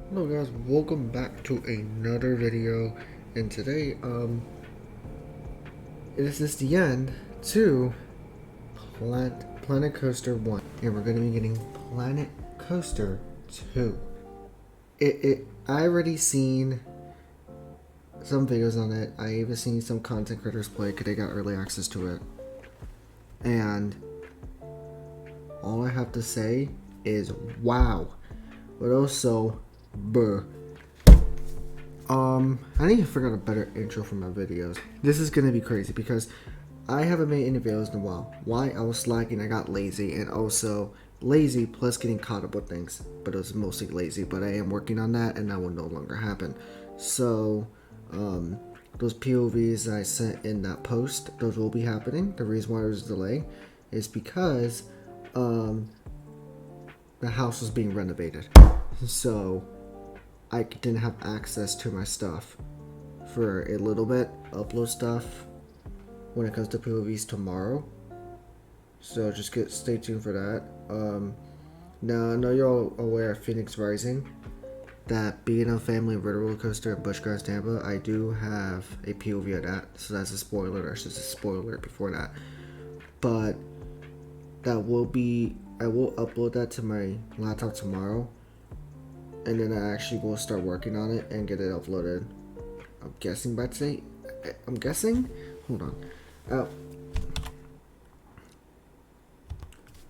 Hello guys, welcome back to another video, and today this is the end to Planet Coaster 1, and we're gonna be getting Planet Coaster 2. I already seen some videos on it. I even seen some content creators play because they got early access to it, and all I have to say is wow, but also bruh. I need to figure out a better intro for my videos. This is gonna be crazy because I haven't made any videos in a while. Why? I was slacking, I got lazy, and also lazy plus getting caught up with things. But it was mostly lazy, but I am working on that and that will no longer happen. So, those POVs I sent in that post, those will be happening. The reason why there's a delay is because, the house was being renovated. So, I didn't have access to my stuff for a little bit. Upload stuff when it comes to POVs tomorrow. So just stay tuned for that. Now I know you're all aware of Phoenix Rising, that being a family roller coaster in Busch Tampa. I do have a POV of that, so that's a spoiler. That's just a spoiler before that. But that will be. I will upload that to my laptop tomorrow, and then I actually will start working on it and get it uploaded. I'm guessing by today. I'm guessing. Hold on. Oh,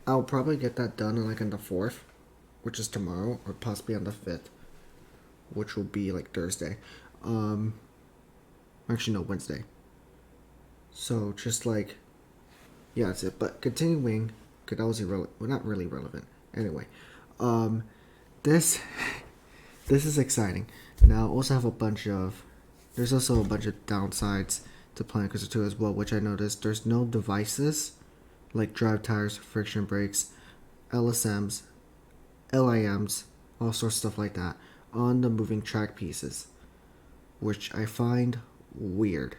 I'll probably get that done on the 4th, which is tomorrow, or possibly on the 5th, which will be like Thursday. Um, Actually no, Wednesday. So just yeah, that's it. But continuing, because that was irrelevant. Well, not really relevant. Anyway, um, this this is exciting. Now I also have a bunch of. There's also a bunch of downsides to Planet Coaster 2 as well, which I noticed. There's no devices like drive tires, friction brakes, LSMs, LIMs, all sorts of stuff like that on the moving track pieces, which I find weird.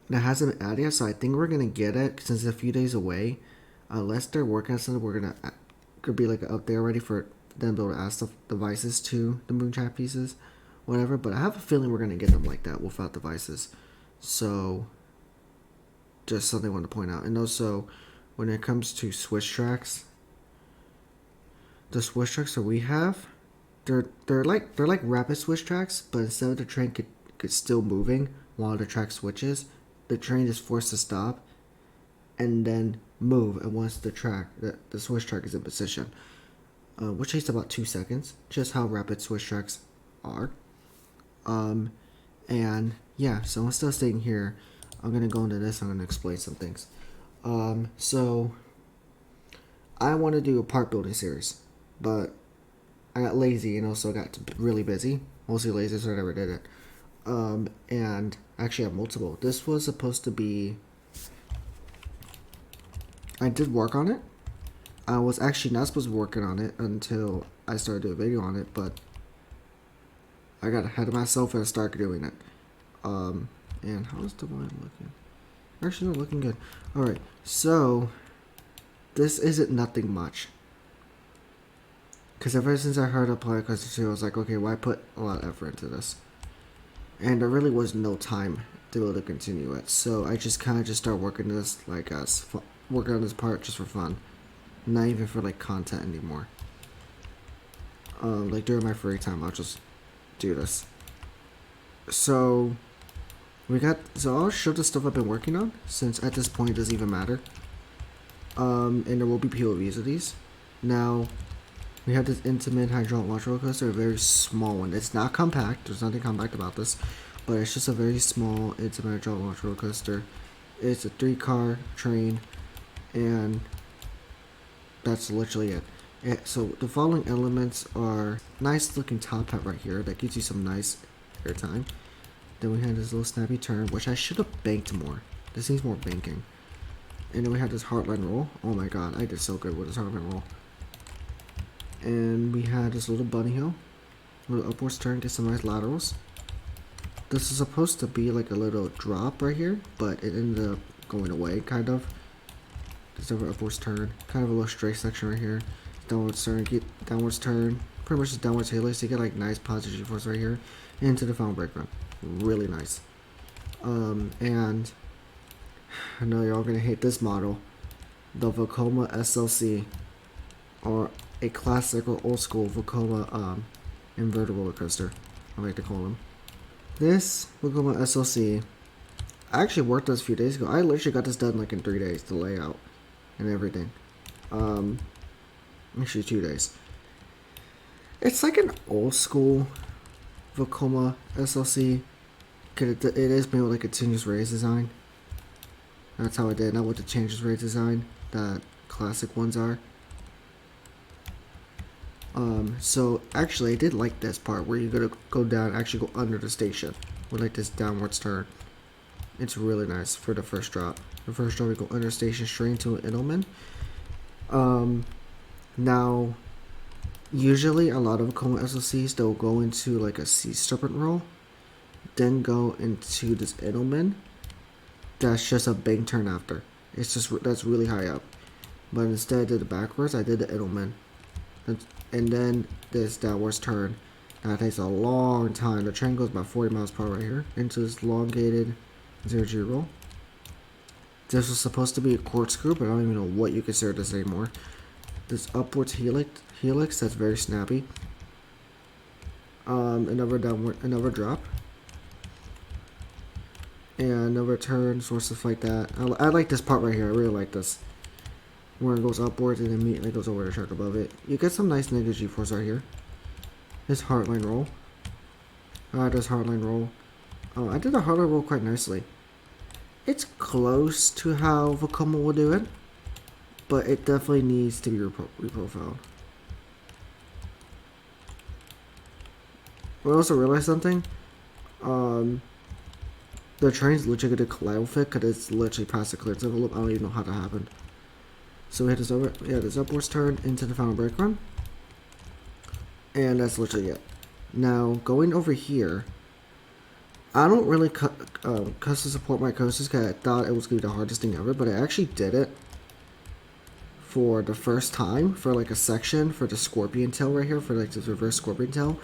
That hasn't been added yet, so I think we're gonna get it since it's a few days away. Unless they're working on something, we're gonna could be like an update already for them to be able to add stuff devices to the moving track pieces, whatever. But I have a feeling we're gonna get them like that without devices. So just something I want to point out. And also, when it comes to switch tracks, the switch tracks that we have, they're like rapid switch tracks, but instead of the train could still moving while the track switches, the train is forced to stop and then move. And once the switch track is in position, which takes about 2 seconds, just how rapid switch tracks are. And yeah, so instead of staying here, I'm gonna go into this. I'm gonna explain some things. So I want to do a park building series, but I got lazy and also got really busy. Mostly lazy, so I never did it. And actually, I have multiple. This was supposed to be. I did work on it. I was actually not supposed to be working on it until I started doing a video on it, but I got ahead of myself and I started doing it. And how's the wine looking? Actually, not looking good. Alright, so this isn't nothing much. Because ever since I heard of Planet Coaster 2, I was like, okay, why put a lot of effort into this? And there really was no time to be able to continue it. So I just kind of just started working this, working on this part just for fun. Not even for, content anymore. During my free time, I'll just do this. So I'll show the stuff I've been working on, since at this point it doesn't even matter. And there will be POVs of these. Now, we have this Intamin hydraulic launch roller coaster, a very small one. It's not compact. There's nothing compact about this, but it's just a very small Intamin hydraulic launch roller coaster. It's a 3-car train, and that's literally it. So the following elements are nice looking top hat right here that gives you some nice airtime. Then we have this little snappy turn, which I should have banked more. This needs more banking. And then we have this heartline roll. Oh my god, I did so good with this heartline roll. And we had this little bunny hill, little upwards turn, get some nice laterals. This is supposed to be like a little drop right here, but it ended up going away, kind of. This over upwards turn, kind of a little straight section right here. downwards turn, get downwards turn, pretty much just downwards helix. You get like nice positive G-force right here into the final break run. Really nice. And I know you're all gonna hate this model, the Vekoma SLC, or a classic or old school Vekoma inverted roller coaster, I like to call them. This Vekoma SLC, I actually worked this a few days ago. I literally got this done like in 3 days, the layout and everything. Actually 2 days. It's like an old school Vekoma SLC. It is made with like a continuous raise design. That's how I did, not with the changes raise design that classic ones are. So actually I did like this part where you're gonna go down, actually go under the station with like this downwards turn. It's really nice for the first drop. The first drop we go under station straight into an Edelman. Now usually a lot of Vekoma SLCs, they'll go into like a sea serpent roll, then go into this Edelman. That's just a big turn after. It's just, that's really high up. But instead I did it backwards. I did the Edelman. And then this downwards turn. That takes a long time. The train goes about 40 miles per hour right here into this elongated 0G roll. This was supposed to be a corkscrew, but I don't even know what you consider this anymore. This upwards helix that's very snappy. Another downward, another drop. And another turn, sort of like that. I like this part right here. I really like this. Where it goes upwards and immediately goes over the track above it. You get some nice negative G-force right here. This heartline roll. This heartline roll. Oh, I did the heartline roll quite nicely. It's close to how Vekoma will do it, but it definitely needs to be reprofiled. I also realized something. The train's literally going to collide with it because it's literally past the clearance envelope. I don't even know how that happened. So we had this upwards turn into the final brake run. And that's literally it. Now, going over here, I don't really custom support my coasters because I thought it was going to be the hardest thing ever, but I actually did it for the first time for like a section for the scorpion tail right here, for like this reverse scorpion tail.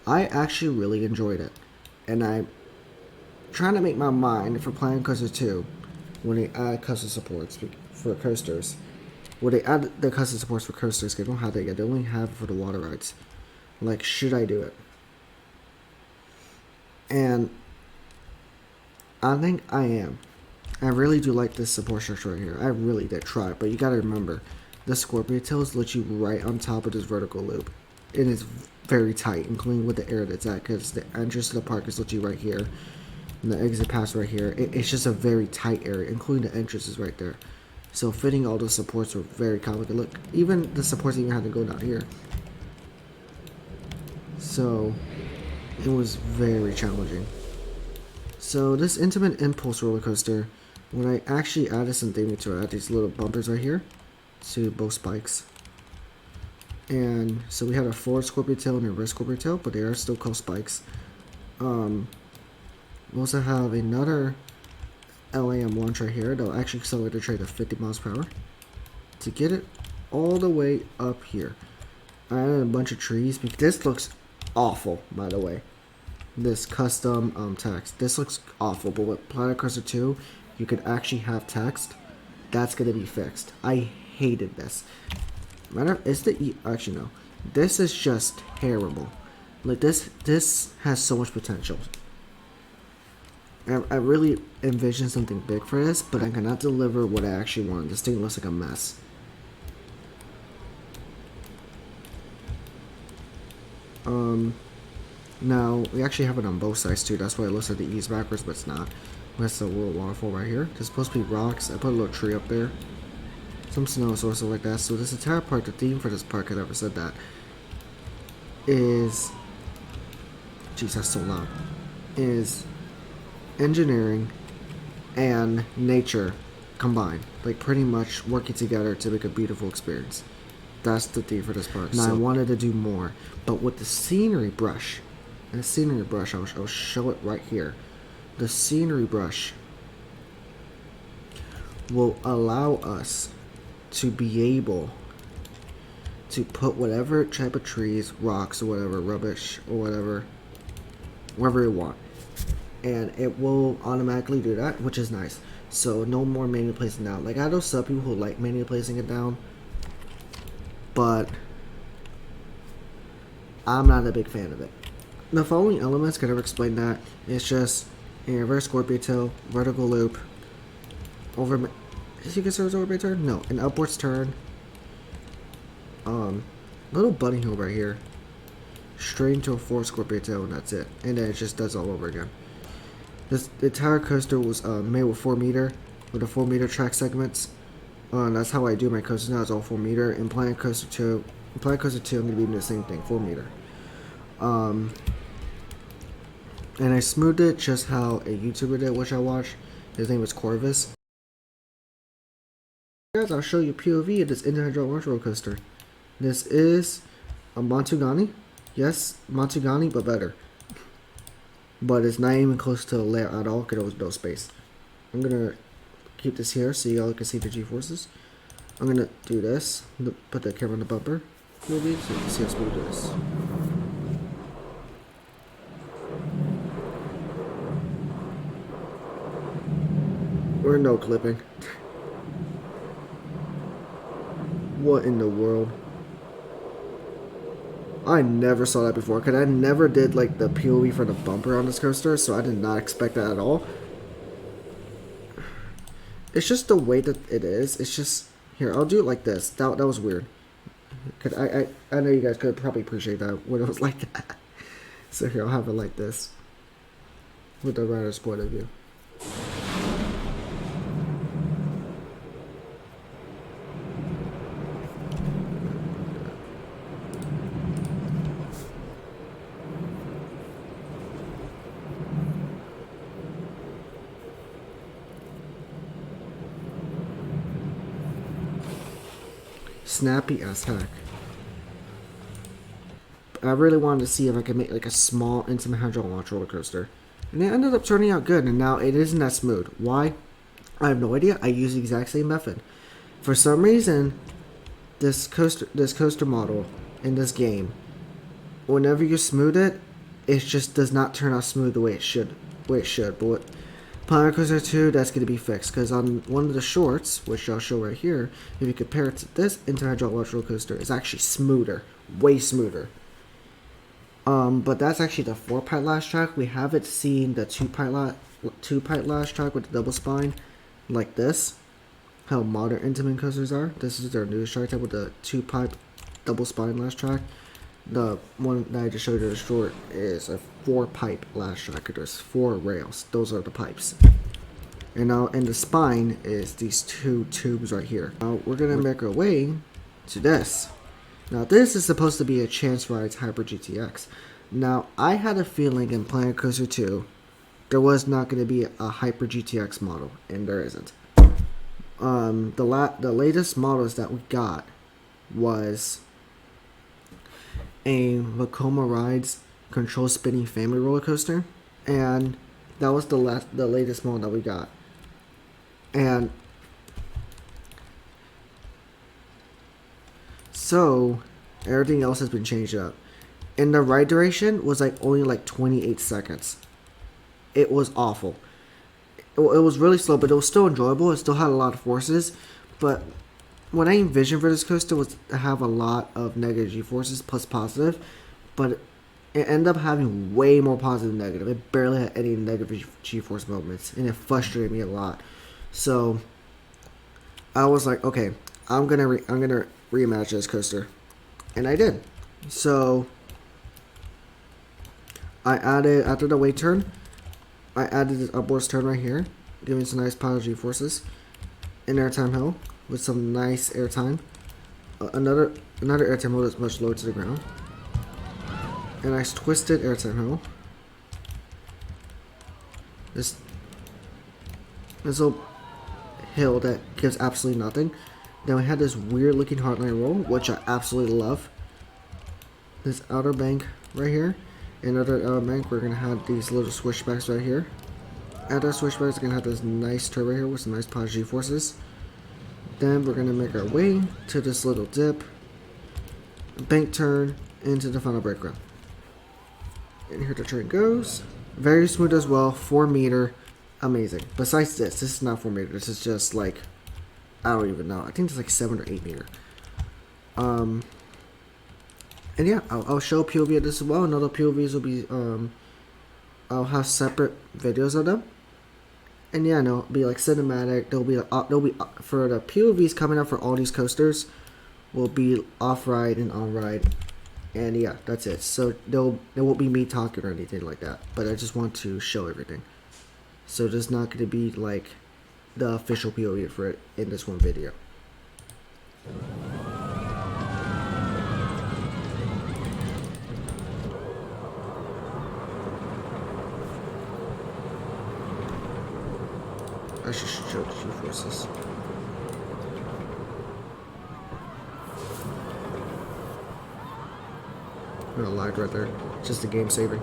I actually really enjoyed it. And I'm trying to make my mind for playing Coaster 2 when they add custom supports for coasters. When they add the custom supports for coasters, they don't have that yet. They only have it for the water rides. Like, should I do it? And I think I am. I really do like this support structure right here. I really did try it, but you gotta remember, the scorpion tail is literally right on top of this vertical loop. It is very tight, including with the air that's at, because the entrance to the park is literally right here. And the exit pass right here. It's just a very tight area, including the entrance is right there. So fitting all the supports were very complicated. Look, even the supports even had to go down here. So it was very challenging. So this Intamin Impulse roller coaster, when I actually added some theming to it, I added these little bumpers right here to both spikes. And so we had a forward scorpion tail and a reverse scorpion tail, but they are still called spikes. We also have another LAM launch right here that'll actually accelerate the train to 50 miles per hour to get it all the way up here. I added a bunch of trees because this looks awful, by the way. This custom text. This looks awful, but with Planet Coaster 2, you could actually have text. That's gonna be fixed. I hated this. Actually no. This is just terrible. Like this has so much potential. I really envisioned something big for this, but I cannot deliver what I actually want. This thing looks like a mess. Now, we actually have it on both sides too. That's why it looks like the E is backwards, but it's not. That's the little waterfall right here. There's supposed to be rocks. I put a little tree up there. Some snow source like that. So this entire park, the theme for this park, I never said that, is... Jeez, that's so loud. Is engineering and nature combined, like pretty much working together to make a beautiful experience. That's the theme for this park. Now I wanted to do more, but with the scenery brush, and the scenery brush, I'll show it right here. The scenery brush will allow us to be able to put whatever type of trees, rocks, or whatever, rubbish, or whatever, wherever you want. And it will automatically do that, which is nice. So no more manually placing down. Like, I know some people who like manually placing it down, but I'm not a big fan of it. The following elements, can never explain that. It's just a reverse scorpion tail, vertical loop, over. Is he considered overbay turn? No, an upwards turn. Little bunny hill right here, straight into a 4 scorpion tail, and that's it. And then it just does all over again. The entire coaster was made with 4 meter, with the 4 meter track segments. That's how I do my coasters now. It's all 4 meter. In Planet Coaster 2, I'm going to be doing the same thing, 4 meter. And I smoothed it just how a YouTuber did, which I watched. His name was Corvus. Guys, I'll show you POV of this individual launch roller coaster. This is a Montugani. Yes, Montugani, but better. But it's not even close to the layout at all because there was no space. I'm gonna keep this here so y'all can see the G-forces. I'm gonna do this. Put the camera on the bumper. Maybe so you can see how smooth it is. Or no clipping. What in the world? I never saw that before, because I never did like the POV for the bumper on this coaster, so I did not expect that at all. It's just the way that it is. It's just, here, I'll do it like this. That was weird. Cause I know you guys could probably appreciate that when it was like that. So here, I'll have it like this. With the rider's point of view. Snappy as heck. I really wanted to see if I could make like a small intimate hydraulic launch roller coaster, and it ended up turning out good. And now it isn't that smooth. Why? I have no idea. I use the exact same method. For some reason, this coaster model in this game, whenever you smooth it, it just does not turn out smooth the way it should. But Planet Coaster 2, that's going to be fixed, because on one of the shorts, which I'll show right here, if you compare it to this hydraulic roller coaster, it's actually smoother, way smoother. But that's actually the 4-pipe lash track. We haven't seen the 2-pipe lash track with the double spine, like this. How modern intimate coasters are. This is their newest track type with the 2-pipe double spine lash track. The one that I just showed you the short is a 4-pipe lash track. There's 4 rails. Those are the pipes. And now in the spine is these 2 tubes right here. Now we're gonna make our way to this. Now this is supposed to be a Chance Rides Hyper GTX. Now I had a feeling in Planet Coaster 2 there was not going to be a Hyper GTX model, and there isn't. The latest models that we got was a Vekoma Rides Control Spinning Family Roller Coaster, and that was the latest model that we got. And so everything else has been changed up. And the ride duration was only 28 seconds. It was awful. It was really slow, but it was still enjoyable. It still had a lot of forces. But what I envisioned for this coaster was to have a lot of negative G-forces plus positive. But it ended up having way more positive than negative. It barely had any negative G-force moments. And it frustrated me a lot. So I was like, okay, I'm gonna reimagine this coaster. And I did. So I added, after the wait turn, I added this upwards turn right here, giving some nice positive G-forces. An airtime hill with some nice airtime. Another airtime hill that's much lower to the ground. A nice twisted airtime hill. This little hill that gives absolutely nothing. Then we had this weird looking hardline roll, which I absolutely love. This outer bank right here. Another outer bank, we're going to have these little switchbacks right here. At our switchbacks, we're going to have this nice turn right here with some nice positive G-forces. Then we're going to make our way to this little dip. bank turn into the final brake run. And here the train goes. Very smooth as well. 4 meter. Amazing. Besides this is not 4 meter. This is just like, I don't even know. I think it's like 7 or 8 meter. And yeah, I'll show POV of this as well. And other POVs will be, I'll have separate videos of them. And yeah, no, it'll be like cinematic. There'll be for the POVs coming up for all these coasters, will be off ride and on ride. And yeah, that's it. So there won't be me talking or anything like that. But I just want to show everything. So there's not going to be like the official POV for it in this one video. I should show the G-forces. I lied right there. Just a game saving.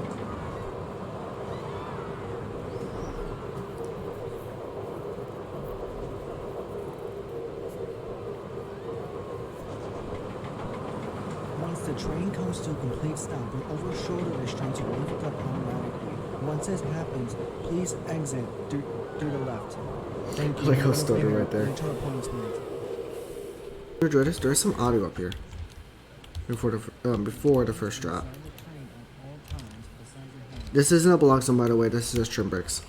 Once the train comes to a complete stop, the overshoulder is trying to lift up automatically. Once this happens, please exit to the left. Thank you. Like how stutter right there. There's some audio up here before the first drop. This isn't a block zone, by the way. This is just trim brakes.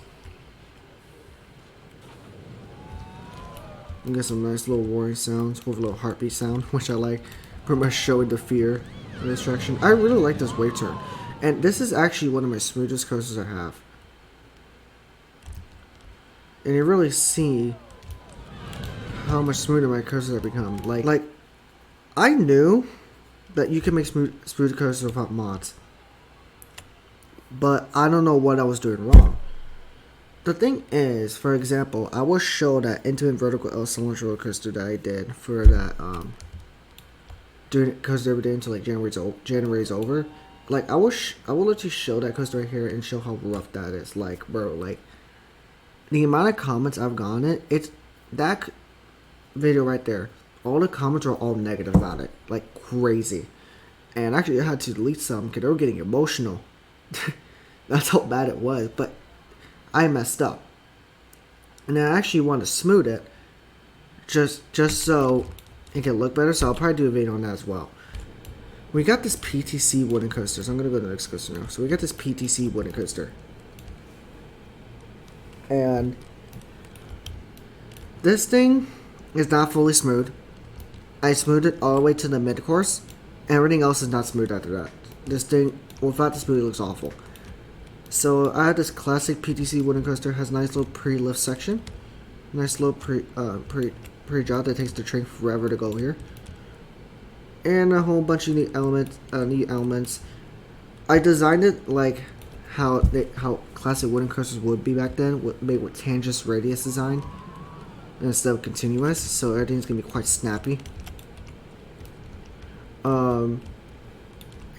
You get some nice little warning sounds with a little heartbeat sound, which I like. Pretty much showing the fear and distraction. I really like this wave turn, and this is actually one of my smoothest coasters I have. And you really see how much smoother my coasters have become. Like I knew that you can make smooth coasters without mods, but I don't know what I was doing wrong. The thing is, for example, I will show that Intamin Vertical L Salon roller coaster that I did for that doing it coaster every day until like January's over. Like I will let you show that coaster right here and show how rough that is. Like, bro, like the amount of comments I've gotten it's that video right there. All the comments are all negative about it, like crazy. And actually, I had to delete some because they were getting emotional. That's how bad it was. But I messed up, and I actually want to smooth it, just so it can look better. So I'll probably do a video on that as well. We got this PTC wooden coaster. So I'm gonna go to the next coaster now. So we got this PTC wooden coaster, and this thing is not fully smooth. I smoothed it all the way to the mid course. Everything else is not smooth after that. This thing, without the smooth, it looks awful. So I have this classic PTC wooden coaster. Has a nice little pre-lift section, nice little pre-drop that takes the train forever to go here, and a whole bunch of neat elements. I designed it like how classic wooden coasters would be back then, made with tangent radius design instead of continuous. So everything's gonna be quite snappy.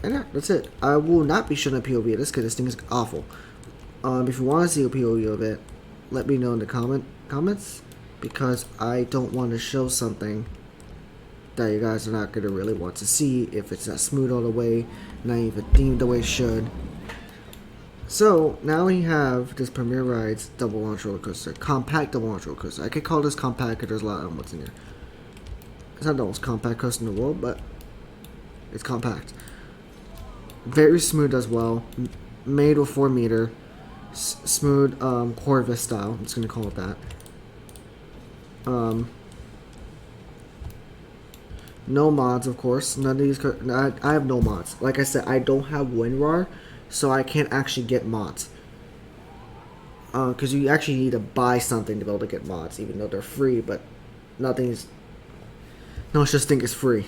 And yeah, that's it. I will not be showing a POV of this because this thing is awful. If you want to see a POV of it, let me know in the comments, because I don't want to show something that you guys are not going to really want to see if it's not smooth all the way, not even themed the way it should. So now we have this Premier Rides double launch roller coaster, compact double launch roller coaster. I could call this compact because there's a lot of elements in here. It's not the most compact coaster in the world, but it's compact. Very smooth as well. Made with 4 meter. Smooth Corvus style. I'm just going to call it that. No mods, of course. None of these. I have no mods. Like I said, I don't have WinRAR, so I can't actually get mods. Because you actually need to buy something to be able to get mods, even though they're free, but nothing's. No such thing as free.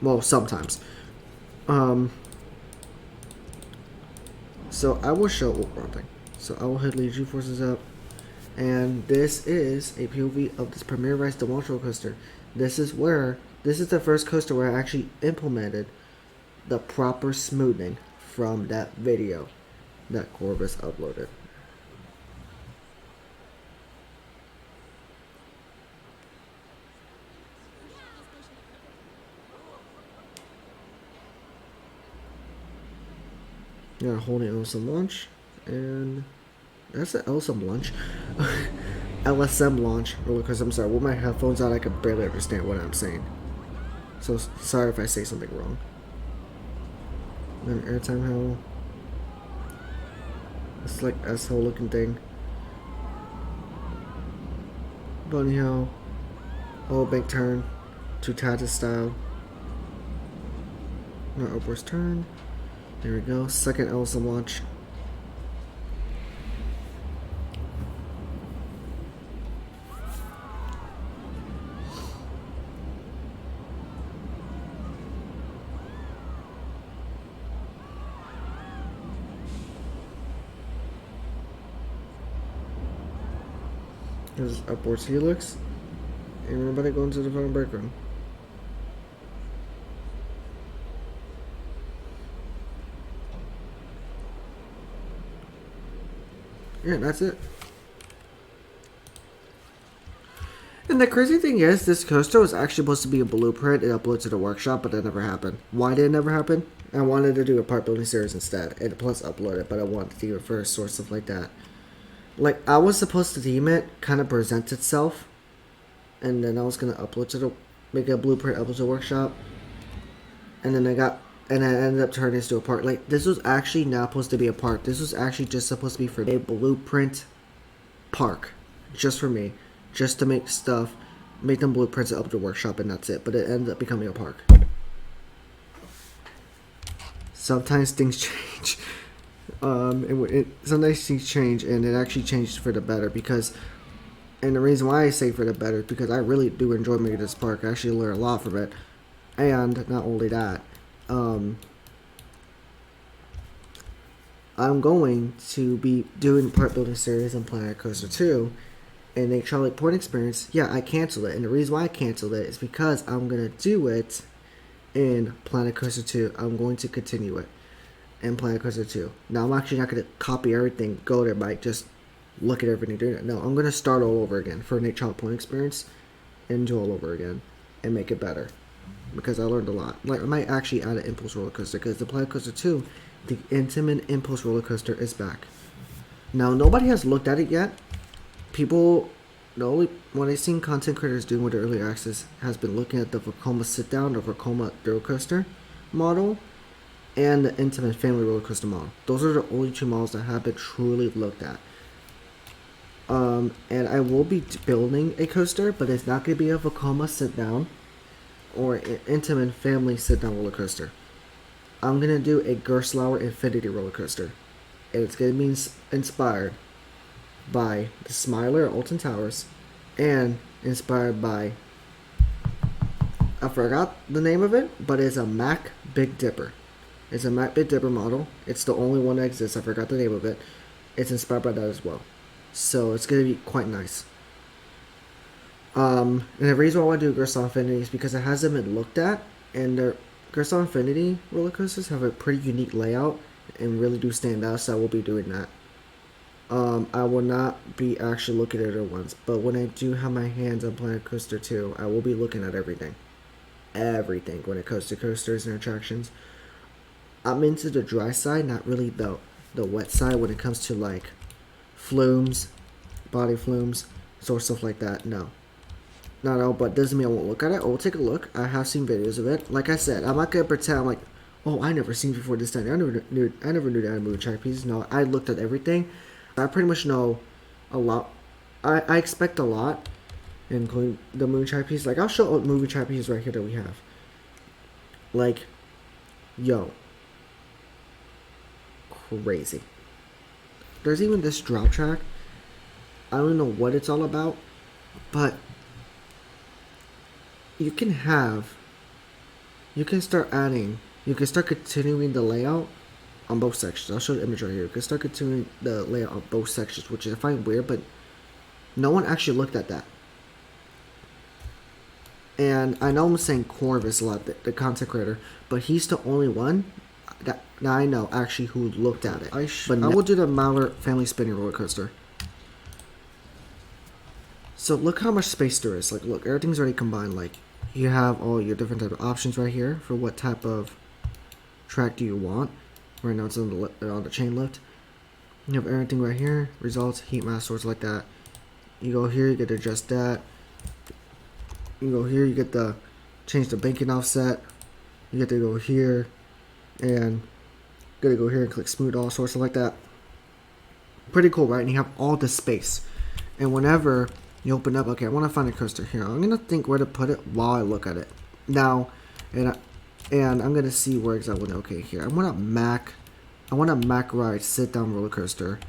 Well, sometimes. So I will show wrong thing. So I will hit lead G-forces up, and this is a POV of this Premier Rides double launch roller coaster. This is the first coaster where I actually implemented the proper smoothing from that video that Corvus uploaded. got a holding LSM launch, and that's an LSM launch. LSM launch roller coaster. I'm sorry, with my headphones on, I can barely understand what I'm saying. So sorry if I say something wrong. Then airtime hill. It's like S-hole looking thing. Bunny hill. Old bank turn. To Tata style. No upwards turn. There we go. Second LSM launch. There's upwards helix. And everybody going to the final break room. Yeah, that's it. And the crazy thing is, this coaster was actually supposed to be a blueprint and upload to the workshop, but that never happened. Why did it never happen? I wanted to do a part building series instead, and plus upload it, but I wanted to do it first or stuff like that. Like, I was supposed to theme it, kind of present itself, and then I was going to upload to the, make a blueprint, upload to the workshop, and then I ended up turning this to a park. Like, this was actually not supposed to be a park. This was actually just supposed to be for a blueprint park. Just for me. Just to make stuff, make them blueprints up to the workshop, and that's it. But it ended up becoming a park. Sometimes things change. Sometimes things change, and it actually changed for the better because, and the reason why I say for the better is because I really do enjoy making this park. I actually learn a lot from it, and not only that, I'm going to be doing part building series on Planet Coaster 2, and a Charlie Point experience. Yeah, I canceled it, and the reason why I canceled it is because I'm gonna do it in Planet Coaster 2. I'm going to continue it in Planet Coaster 2. Now, I'm actually not going to copy everything, go there, Mike, just look at everything doing it. No, I'm going to start all over again for Nate Child Point experience and do all over again and make it better because I learned a lot. Like, I might actually add an Impulse roller coaster because the Planet Coaster 2, the Intamin Impulse roller coaster is back. Now, nobody has looked at it yet. People, the only what I've seen content creators doing with the early access has been looking at the Vekoma sit down or Vekoma roller coaster model and the Intamin family roller coaster model. Those are the only two models that have been truly looked at. And I will be building a coaster, but it's not going to be a Vekoma sit down or an Intamin family sit down roller coaster. I'm going to do a Gerstlauer Infinity roller coaster, and it's going to be inspired by the Smiler at Alton Towers and inspired by, I forgot the name of it, but it's a Mack Big Dipper. It's a Mack Big Dipper model. It's the only one that exists. I forgot the name of it. It's inspired by that as well. So it's going to be quite nice. And the reason why I want to do Gerstlauer Infinity is because it hasn't been looked at, and the Gerstlauer Infinity roller coasters have a pretty unique layout and really do stand out, so I will be doing that. I will not be actually looking at other ones, but when I do have my hands on Planet Coaster 2, I will be looking at everything. Everything when it comes to coasters and attractions. I'm into the dry side, not really the wet side when it comes to like flumes, body flumes, sort of stuff like that. No. Not at all, but doesn't mean I won't look at it. I will take a look. I have seen videos of it. Like I said, I'm not gonna pretend like, oh, I never seen before this time. I never knew that I moved track pieces. No, I looked at everything. I pretty much know a lot. I expect a lot, including the moving track pieces. Like, I'll show moving track pieces right here that we have. Like, yo. Crazy. There's even this drop track. I don't know what it's all about, but you can start continuing the layout on both sections. I'll show the image right here. You can start continuing the layout on both sections, which I find weird, but no one actually looked at that. And I know I'm saying Corvus a lot, the content creator, but he's the only one that I know actually who looked at it. I will do the Mallard Family Spinning Roller Coaster. So look how much space there is. Like, look, everything's already combined. Like, you have all your different type of options right here for what type of track do you want. Right now it's on the chain lift. You have everything right here. Results, heat mass, sorts like that. You go here, you get to adjust that. You go here, you get to change the banking offset. You get to go here and gotta go here and click smooth all sorts of like that. Pretty cool, right? And you have all this space. And whenever you open up, okay, I want to find a coaster here. I'm gonna think where to put it while I look at it. Now, and I'm gonna see where exactly. Okay, here I want a Mack ride sit down roller coaster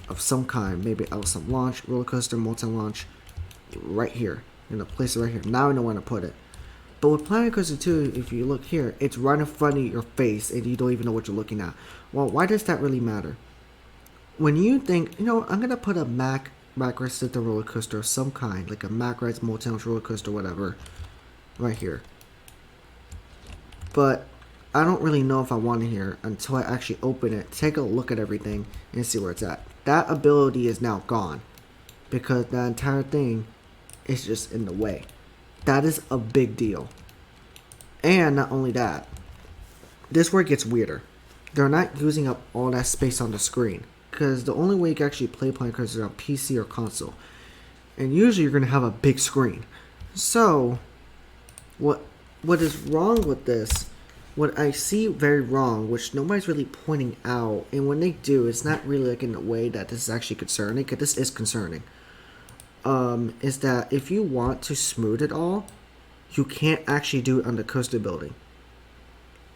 of some kind. Maybe Elsa launch roller coaster, multi launch, right here. I'm gonna place it right here. Now I know where to put it. But with Planet Coaster 2, if you look here, it's right in front of your face and you don't even know what you're looking at. Well, why does that really matter? When you think, I'm gonna put a Mack ride sit down roller coaster of some kind, like a Mack rides multi launch roller coaster, whatever, right here. But I don't really know if I want it here until I actually open it, take a look at everything, and see where it's at. That ability is now gone because that entire thing is just in the way. That is a big deal. And not only that, this is where it gets weirder. They're not using up all that space on the screen because the only way you can actually play Planet Coaster is on PC or console. And usually you're going to have a big screen. So, what is wrong with this, what I see very wrong, which nobody's really pointing out, and when they do, it's not really like in a way that this is actually concerning, because this is concerning, is that if you want to smooth it all, you can't actually do it on the coaster building.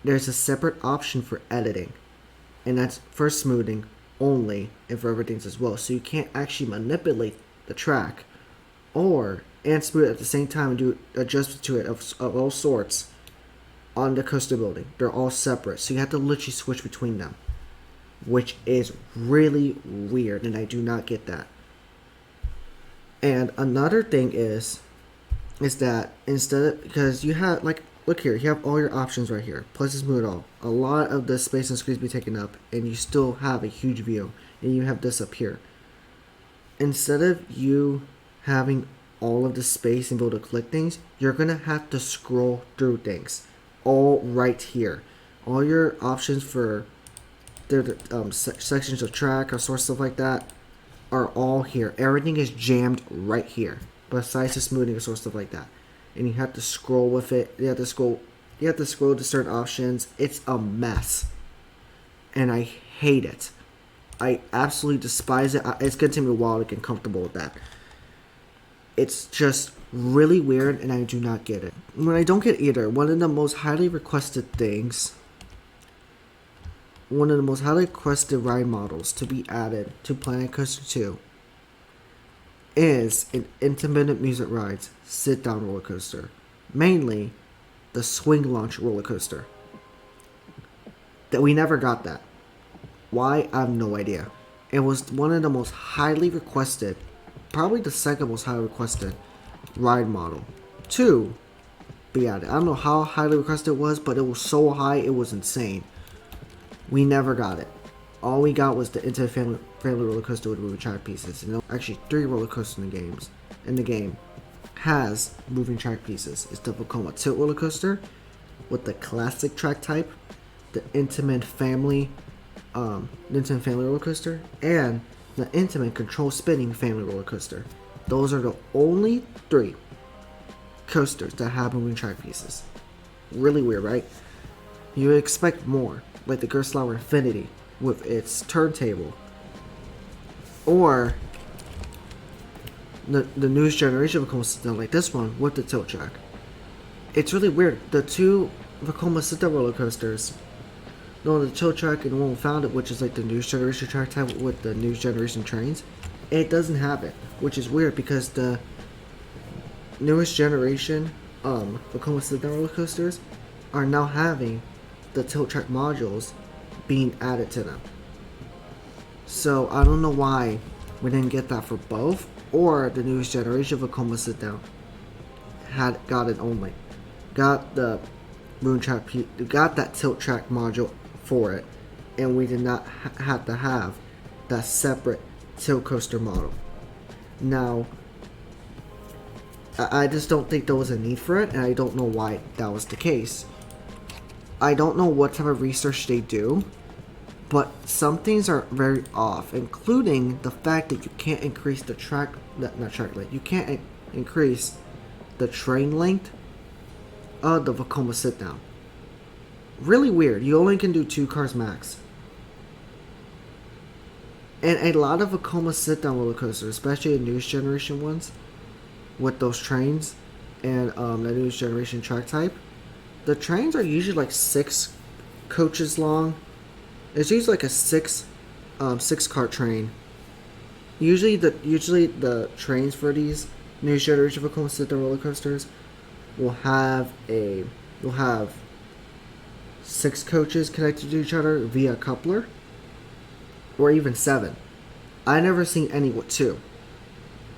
There's a separate option for editing, and that's for smoothing only, and for everything as well, so you can't actually manipulate the track, and smooth at the same time and do adjustments to it of all sorts on the coaster building. They're all separate, so you have to literally switch between them, which is really weird, and I do not get that. And another thing is that because you have, like, look here, you have all your options right here, plus smooth all. A lot of the space and screens be taken up, and you still have a huge view, and you have this up here. Instead of you having all of the space and be able to click things, you're gonna have to scroll through things. All right here. All your options for the sections of track or sort of stuff like that are all here. Everything is jammed right here. Besides the smoothing or sort of stuff like that. And you have to scroll with it. You have to scroll to certain options. It's a mess. And I hate it. I absolutely despise it. It's gonna take me a while to get comfortable with that. It's just really weird, and I do not get it. When I don't get either, one of the most highly requested ride models to be added to Planet Coaster 2 is an intermittent music rides sit-down roller coaster, mainly the swing launch roller coaster. That we never got that. Why? I have no idea. It was one of the most highly requested, probably the second most highly requested ride model to be added. I don't know how highly requested it was, but it was so high, it was insane. We never got it. All we got was the Infinite Family roller coaster with moving track pieces. And actually, 3 roller coasters in the game has moving track pieces. It's the Vekoma Tilt roller coaster with the classic track type, the Intamin Family roller coaster, and the Intamin Control Spinning Family roller coaster. Those are the only 3 coasters that have moving track pieces. Really weird, right? You would expect more, like the Gerstlauer Infinity with its turntable, or the newest generation of Vekoma sit-down like this one with the tilt track. It's really weird. The 2 Vekoma sit-down roller coasters, the tilt track and the one we found it, which is like the newest generation track type with the newest generation trains, it doesn't have it, which is weird because the newest generation Vekoma sit-down roller coasters are now having the tilt track modules being added to them. So I don't know why we didn't get that for both, or the newest generation of Vekoma sit-down got it only. Got the got that tilt track module for it, and we did not have to have that separate tilt coaster model. Now, I just don't think there was a need for it, and I don't know why that was the case. I don't know what type of research they do But some things are very off, including the fact that you can't increase the track, not track length, you can't increase the train length of the Vekoma sit down. Really weird. You only can do 2 cars max. And a lot of Vekoma sit down roller coasters, especially the newest generation ones, with those trains and the newest generation track type, the trains are usually like 6 coaches long. It's usually like a 6 car train. Usually the trains for these new generation Vekoma sit-down roller coasters will have 6 coaches connected to each other via a coupler, or even 7. I never seen any with 2.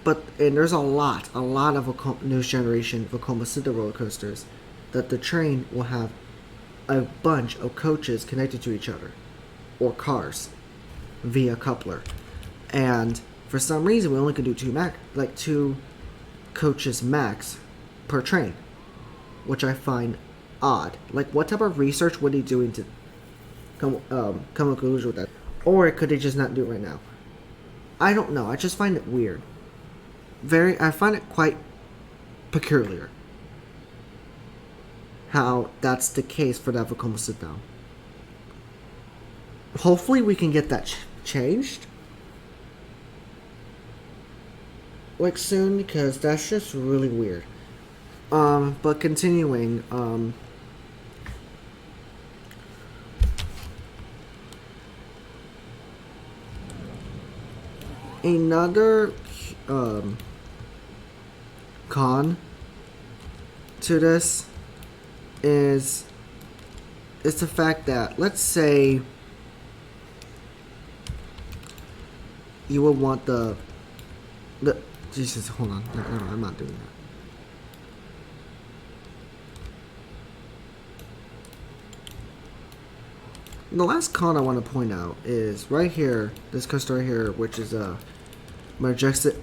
And there's a lot of new generation Vekoma sit-down roller coasters that the train will have a bunch of coaches connected to each other, or cars, via coupler. And for some reason, we only can do 2 coaches max per train, which I find odd. Like, what type of research were they doing to come to a conclusion with that? Or could they just not do it right now? I don't know. I just find it weird. I find it quite peculiar how that's the case for that Vekoma sit down. Hopefully we can get that changed like soon, because that's just really weird. But continuing, another con to this is the fact that, let's say you would want the Jesus, hold on. No, I'm not doing that. The last con I want to point out is right here, this coaster right here, which is a majestic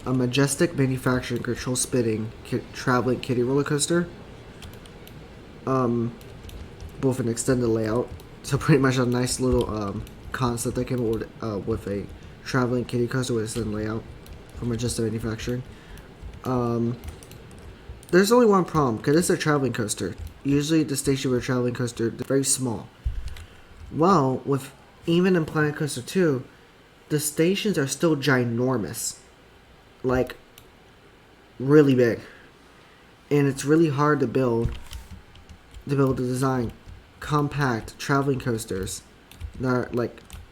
manufacturing control spinning traveling kiddie roller coaster. Both an extended layout, so pretty much a nice little concept that came with a traveling kiddie coaster with a extended layout from Majestic Manufacturing. There's only one problem, because it's a traveling coaster. Usually the station with a traveling coaster is very small. Well, even in Planet Coaster 2, the stations are still ginormous. Like, really big. And it's really hard to design compact traveling coasters that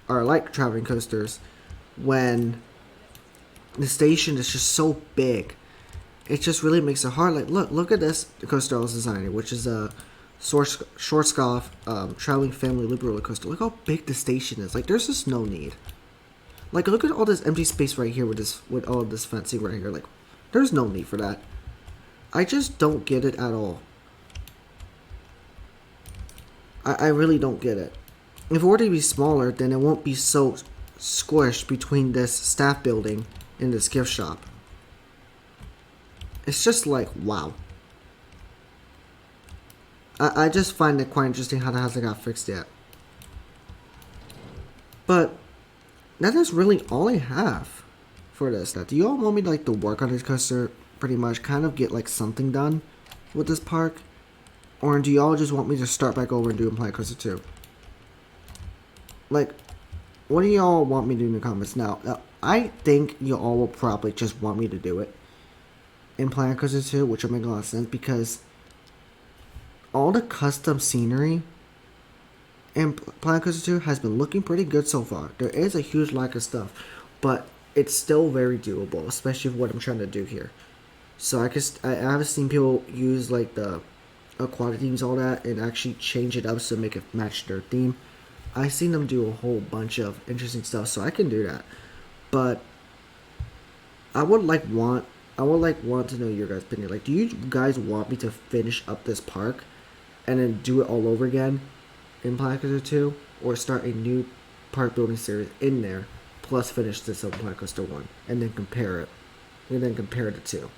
are like traveling coasters when the station is just so big. It just really makes it hard. Like, look at this coaster I was designing, which is a Schwarzkopf traveling family loop roller coaster. Look how big the station is. Like, there's just no need. Like, look at all this empty space right here with all of this fencing right here. Like, there's no need for that. I just don't get it at all. I really don't get it. If it were to be smaller, then it won't be so squished between this staff building and this gift shop. It's just like, wow. I just find it quite interesting how that hasn't got fixed yet. But that is really all I have for this. Do you all want me to work on this coaster pretty much, kind of get something done with this park? Or do y'all just want me to start back over and do Planet Coaster 2? What do y'all want me to do in the comments? Now, I think you all will probably just want me to do it in Planet Coaster 2, which will make a lot of sense, because all the custom scenery in Planet Coaster 2 has been looking pretty good so far. There is a huge lack of stuff, but it's still very doable, especially for what I'm trying to do here. So I have seen people use the aquatic themes, all that, and actually change it up so make it match their theme. I've seen them do a whole bunch of interesting stuff, so I can do that. But I would want to know your guys' opinion. Do you guys want me to finish up this park and then do it all over again in Planet Coaster 2, or start a new park building series in there, plus finish this on Planet Coaster 1, and then compare it, and then compare the two?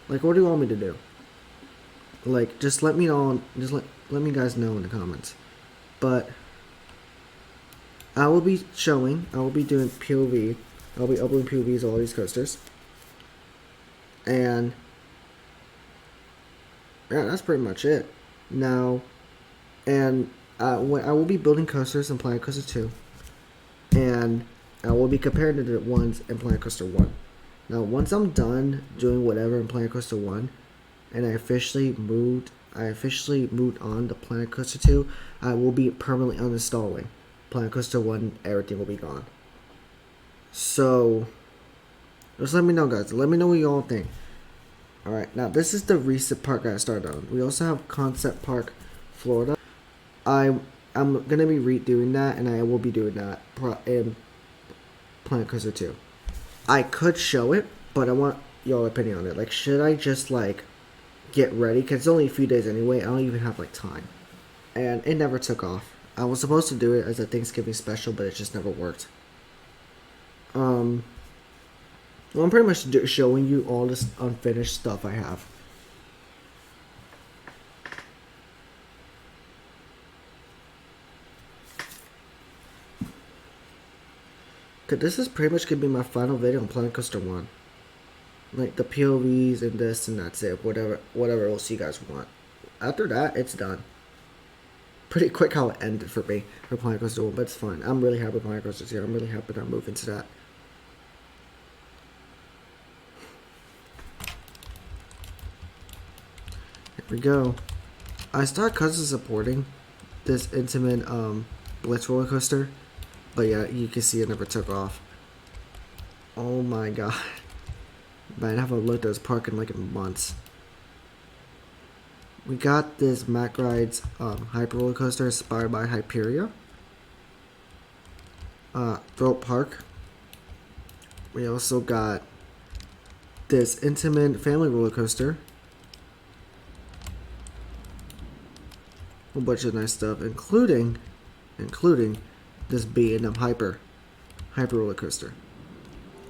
What do you want me to do? Just let me know. Just let me guys know in the comments. But I will be doing POV. I'll be uploading POVs of all these coasters. And yeah, that's pretty much it. Now, and when I will be building coasters in Planet Coaster 2, and I will be comparing to the ones in Planet Coaster 1. Now, once I'm done doing whatever in Planet Coaster 1, and I officially moved on to Planet Coaster 2, I will be permanently uninstalling Planet Coaster 1. Everything will be gone. So, just let me know, guys. Let me know what you all think. Alright, now this is the recent park I started on. We also have Concept Park Florida. I'm gonna be redoing that, and I will be doing that in Planet Coaster 2. I could show it, but I want y'all opinion on it. Like, should I just like get ready? Cause it's only a few days anyway. I don't even have like time, and it never took off. I was supposed to do it as a Thanksgiving special, but it just never worked. Well, I'm pretty much showing you all this unfinished stuff I have. Cause this is pretty much gonna be my final video on Planet Coaster 1. Like the POVs and this and that's it. Whatever else you guys want. After that, it's done. Pretty quick how it ended for me for Planet Coaster 1, but it's fine. I'm really happy with Planet Coaster 2. I'm really happy that I'm moving to that. Here we go. I started custom supporting this Intamin Blitz roller coaster, but yeah, you can see it never took off. Oh my god. Man, I haven't looked at this park in like months. We got this Mack Rides Hyper roller coaster inspired by Hyperia. Throat Park. We also got this Intamin family roller coaster. A bunch of nice stuff, including this B&M Hyper roller coaster.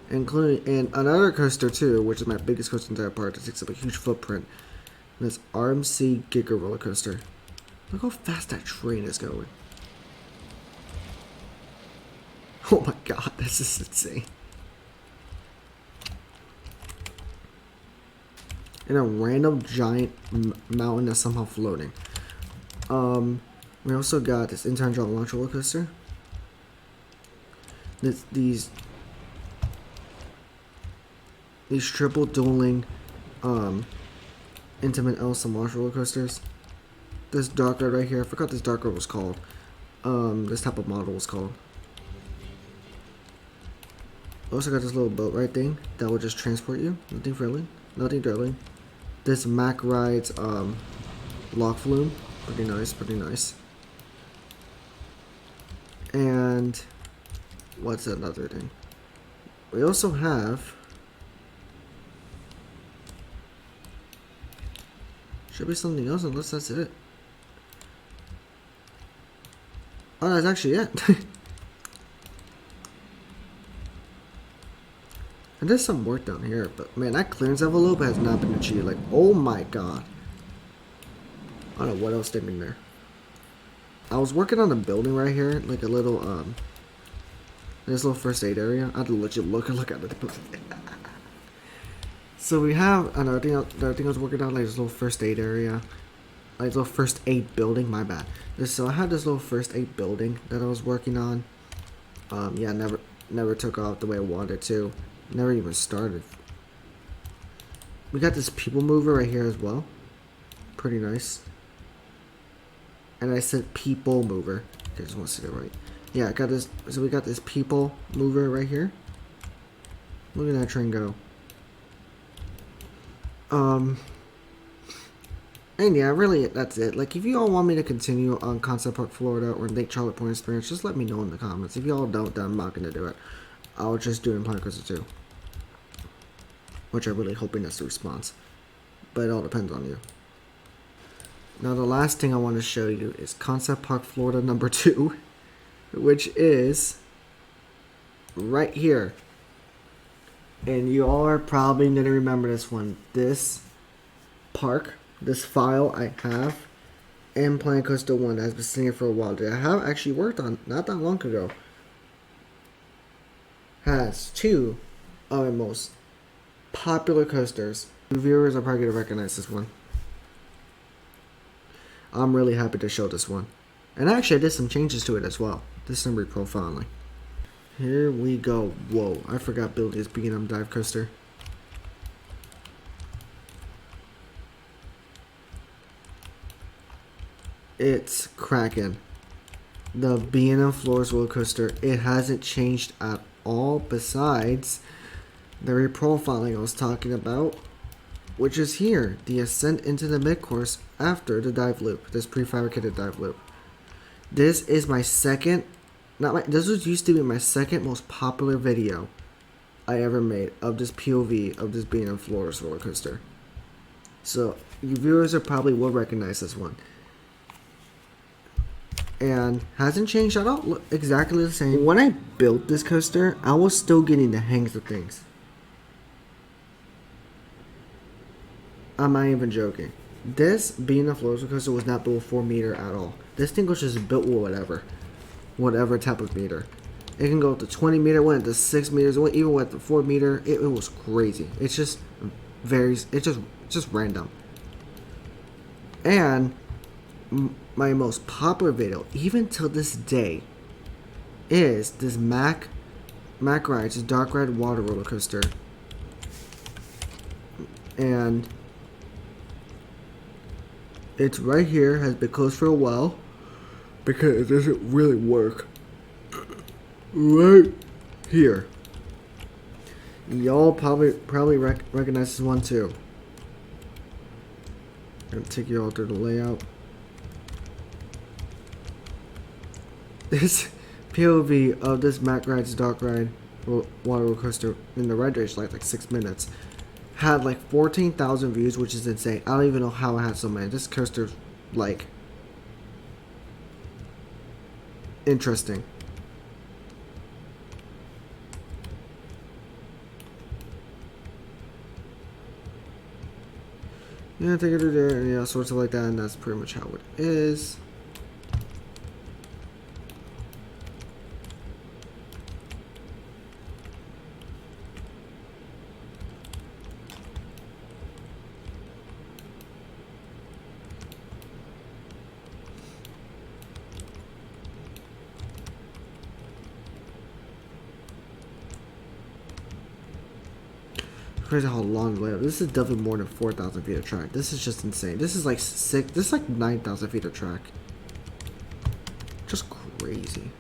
Including and another coaster too, which is my biggest coaster in the entire park. That takes up a huge footprint. And this RMC Giga roller coaster. Look how fast that train is going. Oh my god, this is insane. And a random giant mountain that's somehow floating. We also got this Intern John Launch roller coaster. These triple dueling Intamin Elsa Launch roller coasters. This dark ride right here, I forgot this dark ride was called. This type of model was called. Also got this little boat ride thing that will just transport you. Nothing friendly, nothing deadly. This Mack Rides Lock Flume. Pretty nice, pretty nice. And what's another thing? We also have should be something else unless that's it. Oh, that's actually it. And there's some work down here, but man, that clearance envelope has not been achieved. Like, oh my god. I don't know what else they mean there. I was working on a building right here, like a little this little first aid area. I had to legit look at it. So we have another thing I was working on, like this little first aid area, like this little first aid building. My bad. So I had this little first aid building that I was working on. Yeah, never took off the way I wanted to. Never even started. We got this people mover right here as well. Pretty nice. And I said people mover. Okay, just want to say it right. Yeah, I got this. So we got this people mover right here. Look at that train go. And yeah, really, that's it. Like, if you all want me to continue on Concept Park Florida or Lake Charlotte Point Experience, just let me know in the comments. If you all don't, then I'm not going to do it. I'll just do it in Planet Coaster 2. Which I'm really hoping that's the response. But it all depends on you. Now, the last thing I want to show you is Concept Park Florida number 2. Which is right here. And you all are probably going to remember this one. This park, this file I have in Planet Coaster 1 that has been sitting here for a while. That I have actually worked on not that long ago. has two of our most popular coasters. Viewers are probably going to recognize this one. I'm really happy to show this one. And actually, I did some changes to it as well. This time reprofiling. Here we go. Whoa, I forgot Billy's B&M dive coaster. It's cracking. The B&M Floors roller coaster, it hasn't changed at all besides the reprofiling I was talking about, which is here, the ascent into the mid-course after the dive loop, this prefabricated dive loop. This is my second, this was used to be my second most popular video I ever made of this POV of this B&M Floors roller coaster. So, you viewers are probably will recognize this one. And hasn't changed at all. Look, exactly the same. When I built this coaster, I was still getting the hangs of things. I'm not even joking. This being a floor coaster was not built 4 meter at all. This thing was just built with whatever type of meter. It can go up to 20 meter, went to 6 meters, even went to 4 meter. It was crazy. It's just varies. It's just random. And my most popular video, even till this day, is this Mack Rides, this Dark Ride water roller coaster. And it's right here, has been closed for a while because it doesn't really work. Right here. Y'all probably recognize this one too. I'm gonna take you all through the layout. This POV of this Mack Rides Dark Ride water roller coaster in the ride race like 6 minutes had like 14,000 views, which is insane. I don't even know how it had so many. This coaster's like interesting. Yeah, take it to there, and yeah, sorts of like that, and that's pretty much how it is. Crazy how long the layout. This is definitely more than 4,000 feet of track. This is just insane. This is like This is like 9,000 feet of track. Just crazy.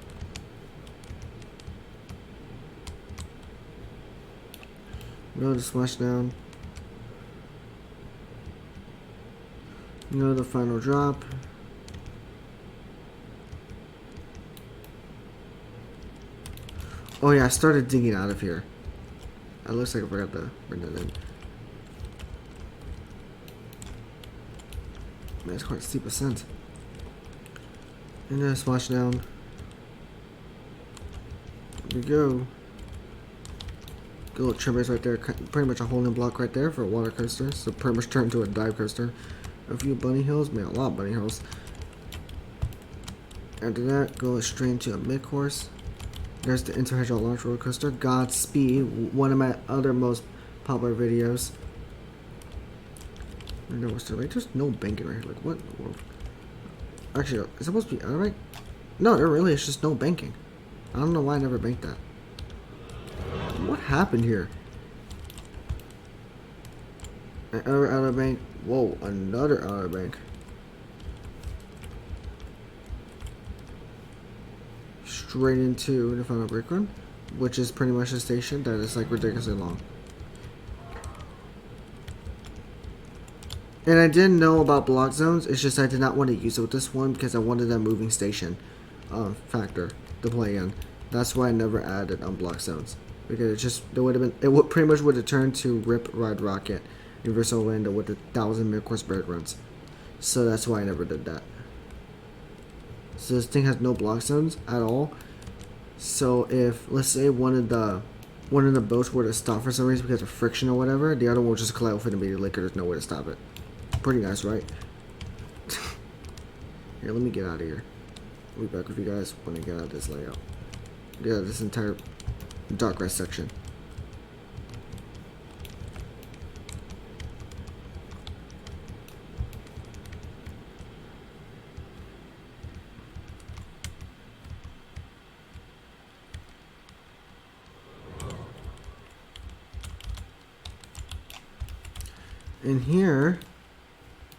No, the splashdown. No, the final drop. Oh yeah, I started digging out of here. It looks like I forgot to bring that in. Man, it's quite a steep ascent. And then splash down. There we go. Good little trim base right there. Pretty much a holding block right there for a water coaster. So pretty much turned into a dive coaster. A few bunny hills. Man, a lot of bunny hills. After that, go straight into a mid-course. There's the Interhedral Launch Roller Coaster. Godspeed, one of my other most popular videos. No, what's there? There's no banking right here. Like, what in the world? Actually, it's supposed to be alright. No, there really is just no banking. I don't know why I never banked that. What happened here? Another outer bank. Whoa, another outer bank. Straight into the final break run, which is pretty much a station that is like ridiculously long. And I didn't know about block zones, it's just I did not want to use it with this one because I wanted that moving station factor to play in. That's why I never added block zones, because it just, it would pretty much would have turned to Rip Ride Rocket Universal Orlando with 1,000 mid-course break runs. So that's why I never did that. So this thing has no block zones at all. So if, let's say, one of the boats were to stop for some reason because of friction or whatever, the other one will just collide with it immediately because there's no way to stop it. Pretty nice, right? Here, let me get out of here. I'll be back with you guys when I get out of this layout. Get out of this entire dark rest section. In here,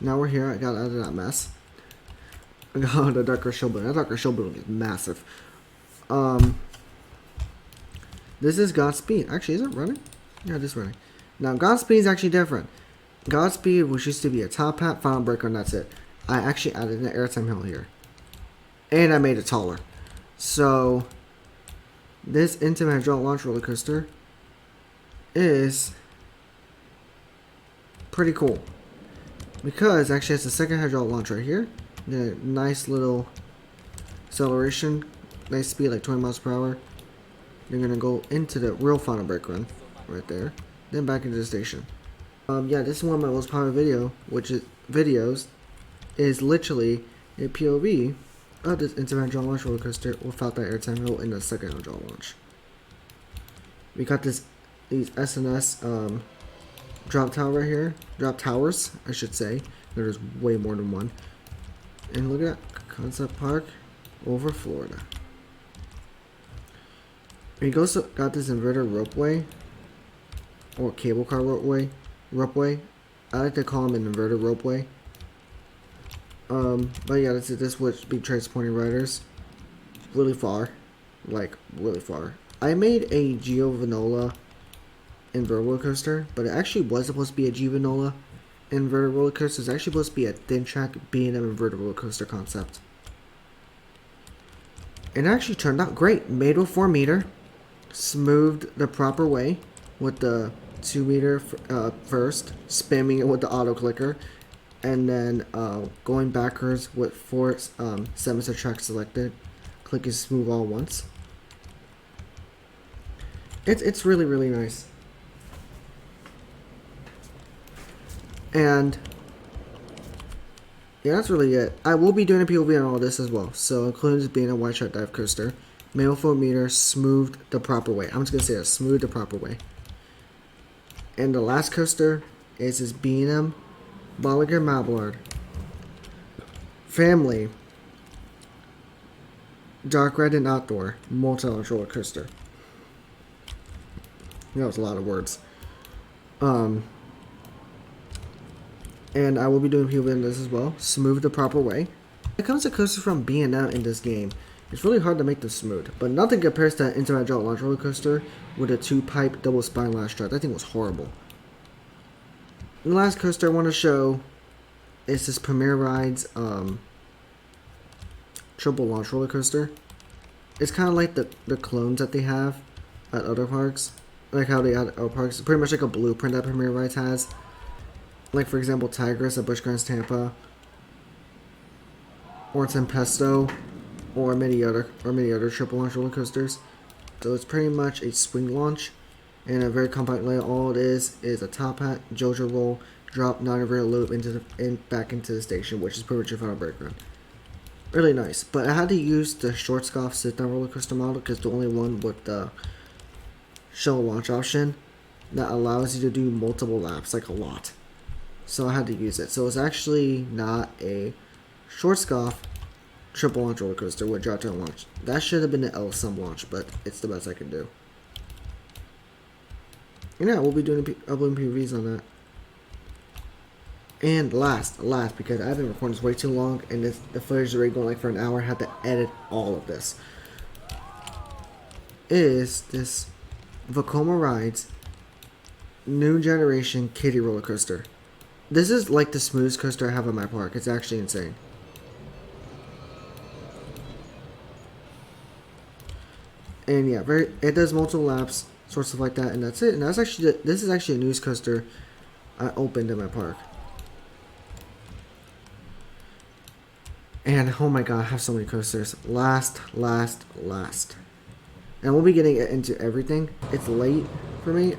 now we're here. I got out of that mess. I got the darker show building. That darker show building is massive. This is Godspeed. Actually, is it running? Yeah, it is running. Now, Godspeed is actually different. Godspeed, which used to be a top hat, final breaker, and that's it. I actually added an airtime hill here. And I made it taller. So, this Intamin hydraulic launch roller coaster is pretty cool. Because actually it's the second hydraulic launch right here. The nice little acceleration, nice speed like 20 miles per hour. You're gonna go into the real final break run right there, then back into the station. Yeah, this is one of my most popular videos is literally a POV of this Intamin hydraulic launch roller coaster without that airtime hill in the second hydraulic launch. We got these SNS drop tower right here. Drop towers, I should say. There's way more than one. And look at that. Concept Park over Florida. We also got this inverter ropeway. Or cable car ropeway. I like to call them an inverter ropeway. But yeah, this would be transporting riders really far. Like, really far. I made a Geo Vanola inverter roller coaster, but it actually was supposed to be a G-Vanola inverter roller coaster. It's actually supposed to be a thin track B&M inverter roller coaster concept. It actually turned out great. Made with 4 meter, smoothed the proper way with the 2 meter first, spamming it with the auto clicker, and then going backwards with 4 semester tracks selected, clicking smooth all once. It's really, really nice. And yeah, that's really it. I will be doing a POV on all this as well. So including this being a wide shot dive coaster. Made with 4 meter, smoothed the proper way. I'm just gonna say it, smoothed the proper way. And the last coaster is this B&M Bolliger Mallard Family Dark Red and Outdoor multi-launch roller coaster. That was a lot of words. And I will be doing POV in this as well. Smooth the proper way. When it comes to coasters from B&M in this game, it's really hard to make them smooth. But nothing compares to Intamin hydraulic launch roller coaster with a 2-pipe double spine last strut. That thing was horrible. And the last coaster I want to show is this Premier Rides triple launch roller coaster. It's kind of like the clones that they have at other parks. Like how they had at other parks. It's pretty much like a blueprint that Premier Rides has. Like, for example, Tigris at Busch Gardens Tampa, or Tempesto, or many other triple launch roller coasters. So it's pretty much a swing launch and a very compact layout. All it is a top hat, JoJo roll, drop, non-rear loop back into the station, which is pretty much your final break run. Really nice. But I had to use the Schwarzkopf sit-down roller coaster model because it's the only one with the shuttle launch option that allows you to do multiple laps, like a lot. So I had to use it. So it's actually not a Schwarzkopf triple launch roller coaster with drop down launch. That should have been an LSM launch, but it's the best I can do. And yeah, we'll be uploading PVs on that. And last, because I've been recording this way too long, and the footage is already going like for an hour, I had to edit all of this. Is this Vekoma Rides new generation kiddie roller coaster. This is like the smoothest coaster I have in my park. It's actually insane. And yeah, it does multiple laps, sorts of like that, and that's it. And this is actually a news coaster I opened in my park. And oh my god, I have so many coasters. Last. And we'll be getting into everything. It's late for me,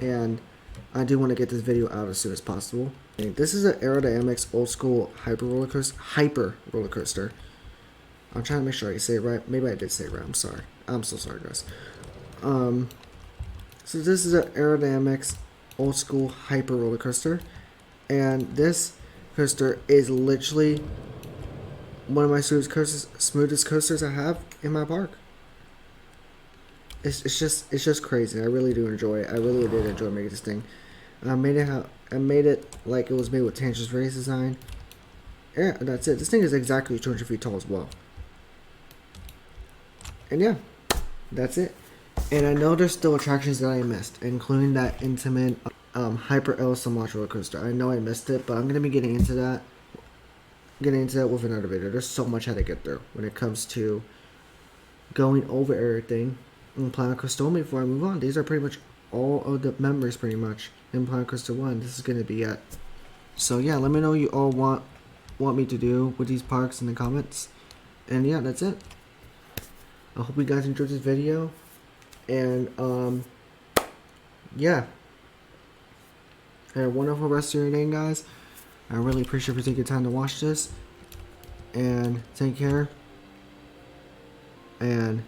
and I do want to get this video out as soon as possible. And this is an Aerodynamics old school hyper roller coaster. I'm trying to make sure I say it right. Maybe I did say it right. I'm sorry. I'm so sorry, guys. So this is an aerodynamics old school hyper roller coaster, and this coaster is literally one of my smoothest coasters I have in my park. It's just crazy. I really do enjoy it. I really did enjoy making this thing. I made it like it was made with Tanger's Race design. Yeah, that's it. This thing is exactly 200 feet tall as well. And yeah, that's it. And I know there's still attractions that I missed, including that intimate Hyper Ellison launch roller coaster. I know I missed it, but I'm gonna be getting into that. With another video. There's so much I had to get through when it comes to going over everything in Planet Coaster 1 before I move on. These are pretty much all of the members pretty much in Planet Coaster 1. This is gonna be it. So yeah, let me know what you all want me to do with these parks in the comments. And yeah, that's it. I hope you guys enjoyed this video. And yeah. Have a wonderful rest of your day, guys. I really appreciate you taking time to watch this. And take care. And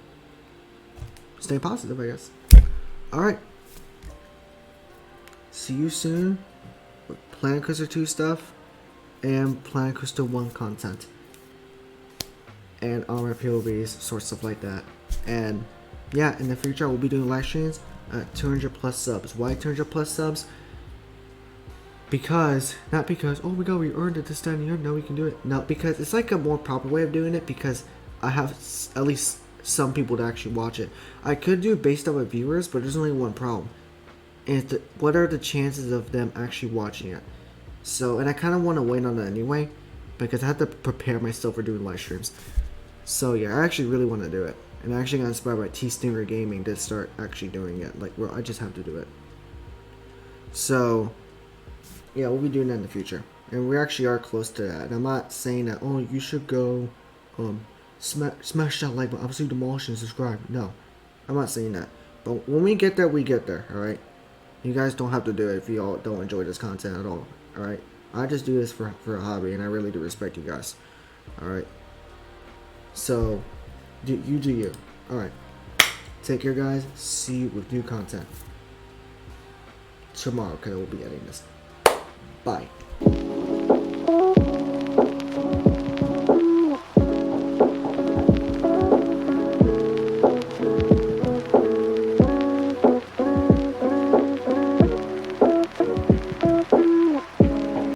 stay positive, I guess. Alright. See you soon with Planet Coaster 2 stuff and Planet Coaster 1 content. And all my POVs, sort of stuff like that. And yeah, in the future I will be doing live streams at 200 plus subs. Why 200 plus subs? Not because, oh my god, we earned it this time of year, now we can do it. No, because it's like a more proper way of doing it, because I have at least some people to actually watch it. I could do it based on my viewers, but there's only one problem. And what are the chances of them actually watching it? So, and I kind of want to wait on that anyway, because I have to prepare myself for doing live streams. So yeah, I actually really want to do it. And I actually got inspired by T-Stinger Gaming to start actually doing it. Like, well, I just have to do it. So yeah, we'll be doing that in the future. And we actually are close to that. And I'm not saying that, oh, you should go smash that like button, obviously demolish and subscribe. No, I'm not saying that. But when we get there, alright? You guys don't have to do it if you all don't enjoy this content at all, alright? I just do this for a hobby, and I really do respect you guys, alright? So, you do you. Alright. Take care, guys. See you with new content tomorrow, because I will be editing this. Bye.